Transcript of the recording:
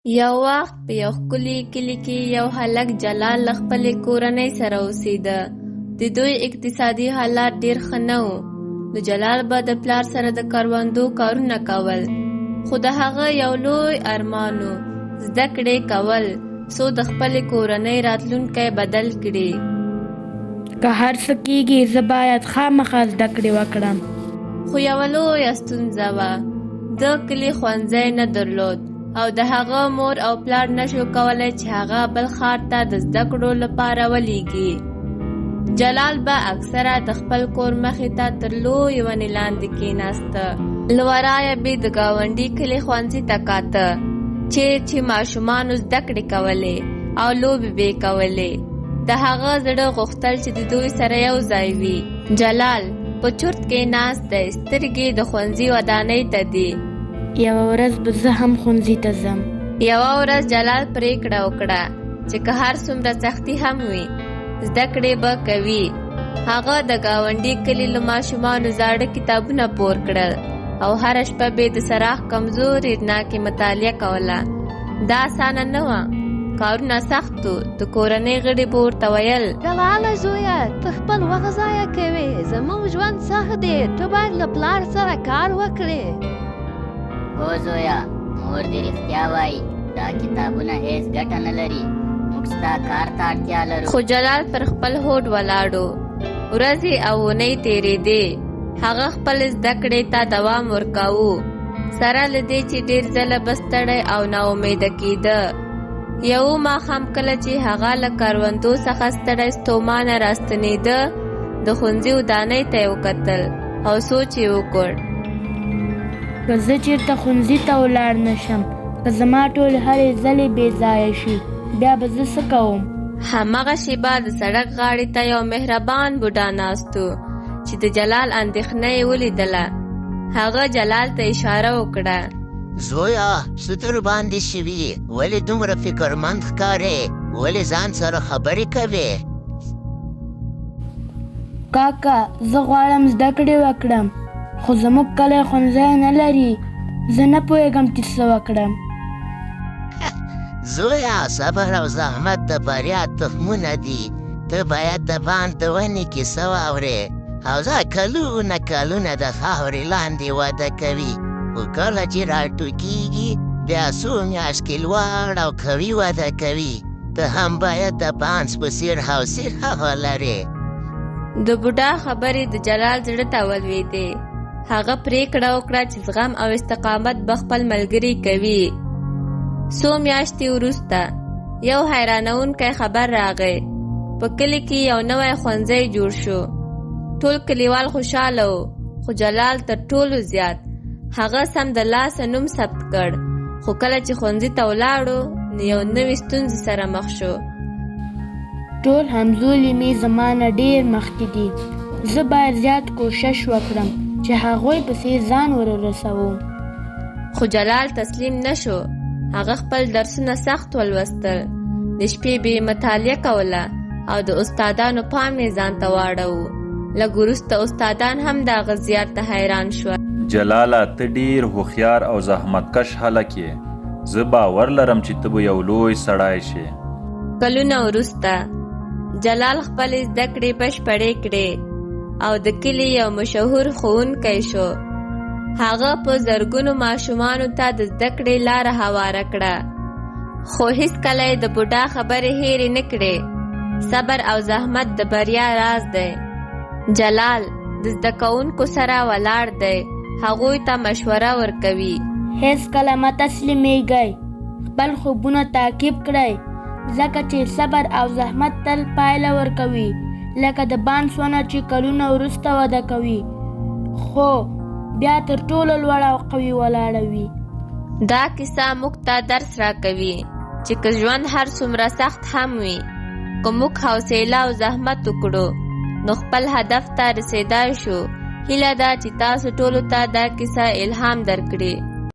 یو وخت په یو ښکلي کلي کې یو هلک جلال له خپلې کورنۍ سره اوسېده. د دوی اقتصادي حالات ډېر ښه نه و. نو جلال به د پلار سره د کروندو کارونه کول. خو د هغه یو لوی ارمان و زده کړې کول څو د خپلې کورنۍ راتلونکی بدل کړي. که هر څه کېږي زه باید خامخا زده کړې وکړم. خو یوه لویه ستونزه وه. د کلي ښوونځی نه درلود او د هغه مور او پلار نشو کولی چې هغه بل ښار ته د زده کړو لپاره ولیږي. جلال به اکثره د خپل کور مخې ته تر لویې ونې لاندې کېناسته. له ورایه به د ګاونډي کلي ښوونځي ته کاته چیرې چې ماشومانو زده کړې کولې او لوبې به یې کولې. د هغه زړه غوښتل چې د دوی سره یو ځای وي. جلال په چورت کې ناست دی، سترګې د ښوونځي ودانۍ ته دي. یوه ورځ به زه هم ښوونځي ته ځم. یوه ورځ جلال پریکړه وکړه چې که هر څومره سختي هم وي زده کړې به کوي. هغه د ګاونډي کلي له ماشومانو زاړه کتابونه پور کړل او هره شپه به د څراغ کمزورې رڼا کې مطالعه کوله. دا اسانه نه وه، کارونه سخت و. د کورنۍ غړي به ورته ویل جلاله زویه ته خپل وخت ضایع کوې، زموږ ژوند سخت دی، ته باید له پلار سره کار وکړې. هو زویا، مور دې رښتیا وایي، دا کتابونه هیڅ ګټه نه لري، موږ ستا کار ته اړتیا لرو. خو جلال پر خپل هوډ ولاړو. ورځې او اونۍ تېرېدې، هغه خپل زده کړې ته دوام ورکاوه، سره له دې چې ډېر ځله به ستړی او ناامیده کېده. یو ماښام کله چې هغه له کروندو څخه ستړی ستومانه راستنېده، د ښوونځي ودانۍ ته یې وکتل او سوچ یې وکړ. که زه چېرته ښوونځي ته ولاړ نه شم، که زما ټولې هلې ځلې بې ځایه شي، بیا به زه څه کوم؟ هماغه شېبه د سړک غاړې ته یو مهربان بوډا ناست و چې د جلال اندېښنه یې ولیدله. هغه جلال ته اشاره وکړه. زویا، څه در باندې شوي؟ ولې دومره فکرمند ښکارې؟ ولې ځان سره خبرې کوې؟ کاکا، زه غواړم زده کړې وکړم، خو زموږ کلی ښوونځی نه لري. زه نه پوهېږم چې څه وکړم. زویا، صبر او زحمت د بریا تخمونه دي. ته باید د باندې ونې کیسه واورې او دا کلونه د خاورې لاندې وده کوي، خو کله چې راټوکېږي بیا څو میاشتې لوړ او قوي وده کوي. ته هم باید د بانس په څېر حوصله ولرې. د بوډا خبرې د جلال زړه ته ولوېدې. هغه پریکړه وکړه چې زغم او استقامت به خپل ملګري کوي. څو میاشتې وروسته یو حیرانوونکی خبر راغی. په کلي کې یو نوی ښوونځی جوړ شو. ټول کلیوال خوشحاله و، خو جلال تر ټولو زیات. هغه سم د لاسه نوم ثبت کړ، خو کله چې ښوونځي ته ولاړو نو یو نوې ستونزې سره مخ شو. ټول همزولي مې زما نه ډېر مخکې دي. زه باید زیات کوشش وکړم چې هغوی پسې ځان ورسوم. خو جلال تسلیم نشو. هغه خپل درسونه سخت ولوستل، د شپې به یې مطالعه کوله او د استادانو پام یې ځان ته واړوه. لږ وروسته استادان هم د هغه زیار ته حیران شول. جلاله، ته ډېر هوښیار او زحمتکش هلک یې. زه باور لرم چې ته به یو لوی سړی شې. کلونه وروسته جلال خپلې زده کړې بشپړې کړې او د کلي یو مشهور ښوونکی شو. هغه په زرګونو ماشومانو ته د زده کړې لاره هواره کړه. خو هیڅکله یې د بوډا خبرې هېرې نه کړې. صبر او زحمت د بریا راز دی. جلال د زده کوونکو سره ولاړ دی، هغوی ته مشوره ورکوي. هیڅکله مه تسلیمېږئ، خپل خوبونه تعقیب کړئ، ځکه چې صبر او زحمت تل پایله ورکوي، لکه د بانس ونه چې کلونه وروسته وده کوي، خو بیا تر ټولو لوړه او قوي ولاړه وي. دا کیسه موږ ته درس راکوي چې که ژوند هر څومره سخت هم وي، که موږ حوصله او زحمت وکړو نو خپل هدف ته رسېدای شو. هیله ده چې تاسو ټولو ته دا کیسه الهام درکړي.